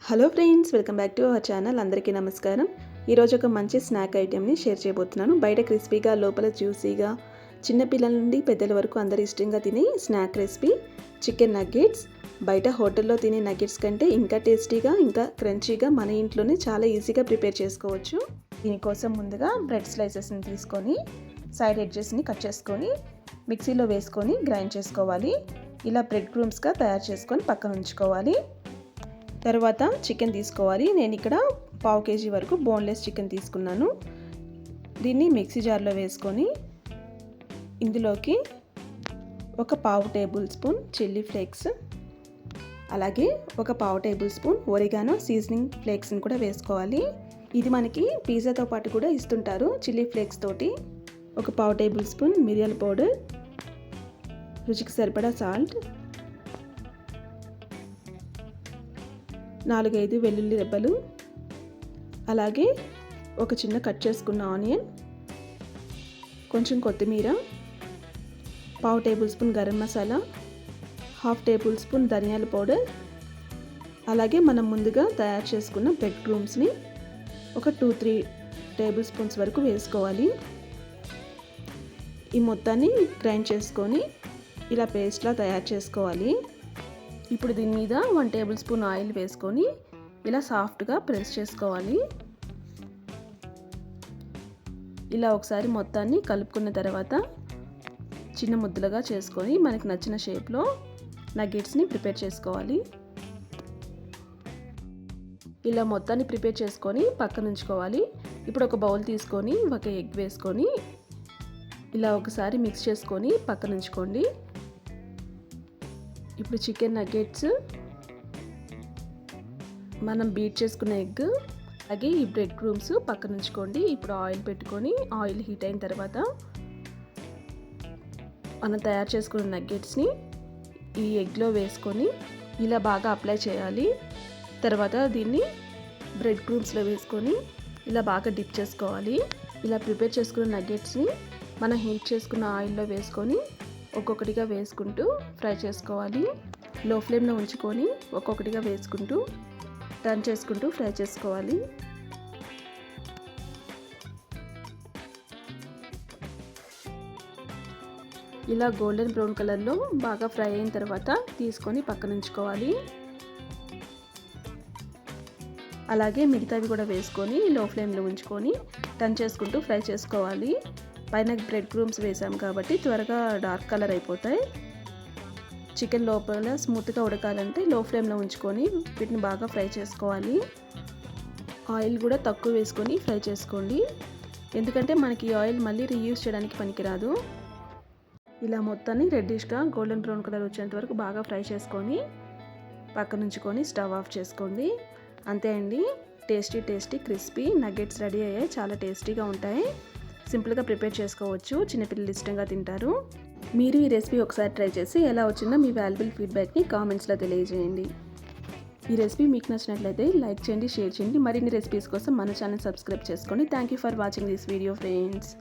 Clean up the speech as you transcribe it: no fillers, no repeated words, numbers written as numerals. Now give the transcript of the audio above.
Hello friends, welcome back to our channel. అందరికీ నమస్కారం. ఈరోజు ఒక మంచి స్నాక్ ఐటెంని షేర్ చేయబోతున్నాను. బయట క్రిస్పీగా, లోపల జ్యూసీగా, చిన్నపిల్లల నుండి పెద్దల వరకు అందరు ఇష్టంగా తినే స్నాక్ రెసిపీ చికెన్ నగ్గెట్స్. బయట హోటల్లో తినే నగ్గెట్స్ కంటే ఇంకా టేస్టీగా, ఇంకా క్రంచీగా మన ఇంట్లోనే చాలా ఈజీగా ప్రిపేర్ చేసుకోవచ్చు. దీనికోసం ముందుగా బ్రెడ్ స్లైసెస్ని తీసుకొని సైడ్ ఎడ్జెస్ని కట్ చేసుకొని మిక్సీలో వేసుకొని గ్రైండ్ చేసుకోవాలి. ఇలా బ్రెడ్ క్రూమ్స్గా తయారు చేసుకొని పక్కన ఉంచుకోవాలి. తర్వాత చికెన్ తీసుకోవాలి. నేను ఇక్కడ 1/2 kg వరకు బోన్లెస్ చికెన్ తీసుకున్నాను. దీన్ని మిక్సీ జార్లో వేసుకొని ఇందులోకి ఒక 1/2 టేబుల్ స్పూన్ చిల్లీ ఫ్లేక్స్, అలాగే ఒక 1/2 టేబుల్ స్పూన్ ఒరిగానో సీజనింగ్ ఫ్లేక్స్ని కూడా వేసుకోవాలి. ఇది మనకి పిజ్జాతో పాటు కూడా ఇస్తుంటారు చిల్లీ ఫ్లేక్స్ తోటి. ఒక 1/2 టేబుల్ స్పూన్ మిరియాల పౌడర్, రుచికి సరిపడా సాల్ట్, 4-5 వెల్లుల్లి రెబ్బలు, అలాగే ఒక చిన్న కట్ చేసుకున్న ఆనియన్, కొంచెం కొత్తిమీర, 1/2 table spoon garam masala, 1/2 table spoon ధనియాల పౌడర్, అలాగే మనం ముందుగా తయారు చేసుకున్న బ్రెడ్ క్రూమ్స్ని ఒక 2-3 టేబుల్ స్పూన్స్ వరకు వేసుకోవాలి. ఈ మొత్తాన్ని గ్రైండ్ చేసుకొని ఇలా పేస్ట్లా తయారు చేసుకోవాలి. ఇప్పుడు దీని మీద 1 టేబుల్ స్పూన్ ఆయిల్ వేసుకొని ఇలా సాఫ్ట్గా ప్రెస్ చేసుకోవాలి. ఇలా ఒకసారి మొత్తాన్ని కలుపుకున్న తర్వాత చిన్న ముద్దలుగా చేసుకొని మనకి నచ్చిన షేప్లో నగ్గెట్స్ని ప్రిపేర్ చేసుకోవాలి. ఇలా మొత్తాన్ని ప్రిపేర్ చేసుకొని పక్కన ఉంచుకోవాలి. ఇప్పుడు ఒక బౌల్ తీసుకొని ఒక ఎగ్ వేసుకొని ఇలా ఒకసారి మిక్స్ చేసుకొని పక్కన ఉంచుకోండి. ఇప్పుడు చికెన్ నగ్గెట్స్, మనం బీట్ చేసుకున్న ఎగ్, అలాగే ఈ బ్రెడ్ క్రూమ్స్ పక్కన ఉంచుకోండి. ఇప్పుడు ఆయిల్ పెట్టుకొని ఆయిల్ హీట్ అయిన తర్వాత మనం తయారు చేసుకున్న నగ్గెట్స్ని ఈ ఎగ్లో వేసుకొని ఇలా బాగా అప్లై చేయాలి. తర్వాత దీన్ని బ్రెడ్ క్రూమ్స్లో వేసుకొని ఇలా బాగా డిప్ చేసుకోవాలి. ఇలా ప్రిపేర్ చేసుకున్న నగ్గెట్స్ని మనం హీట్ చేసుకున్న ఆయిల్లో వేసుకొని ఒక్కొక్కటిగా వేసుకుంటూ ఫ్రై చేసుకోవాలి. లో ఫ్లేమ్లో ఉంచుకొని ఒక్కొక్కటిగా వేసుకుంటూ టర్న్ చేసుకుంటూ ఫ్రై చేసుకోవాలి. ఇలా గోల్డెన్ బ్రౌన్ కలర్లో బాగా ఫ్రై అయిన తర్వాత తీసుకొని పక్కన ఉంచుకోవాలి. అలాగే మిగతావి కూడా వేసుకొని లో ఫ్లేమ్లో ఉంచుకొని టర్న్ చేసుకుంటూ ఫ్రై చేసుకోవాలి. పైన బ్రెడ్ క్రూమ్స్ వేసాం కాబట్టి త్వరగా డార్క్ కలర్ అయిపోతాయి. చికెన్ లోపల స్మూత్గా ఉడకాలంటే లో ఫ్లేమ్లో ఉంచుకొని వీటిని బాగా ఫ్రై చేసుకోవాలి. ఆయిల్ కూడా తక్కువ వేసుకొని ఫ్రై చేసుకోండి, ఎందుకంటే మనకి ఈ ఆయిల్ మళ్ళీ రీయూజ్ చేయడానికి పనికిరాదు. ఇలా మొత్తాన్ని రెడ్డిష్గా గోల్డెన్ బ్రౌన్ కలర్ వచ్చేంత వరకు బాగా ఫ్రై చేసుకొని పక్కన ఉంచుకొని స్టవ్ ఆఫ్ చేసుకోండి. అంతే అండి, టేస్టీ క్రిస్పీ నగ్గెట్స్ రెడీ అయ్యాయి. చాలా టేస్టీగా ఉంటాయి. సింపుల్గా ప్రిపేర్ చేసుకోవచ్చు, చిన్నపిల్లలు ఇష్టంగా తింటారు. మీరు ఈ రెసిపీ ఒకసారి ట్రై చేసి ఎలా వచ్చిందో మీ వాల్యుబుల్ ఫీడ్బ్యాక్ని కామెంట్స్లో తెలియజేయండి. ఈ రెసిపీ మీకు నచ్చినట్లయితే లైక్ చేయండి, షేర్ చేయండి. మరిన్ని రెసిపీస్ కోసం మన ఛానల్ సబ్స్క్రైబ్ చేసుకోండి. Thank you for watching this video friends.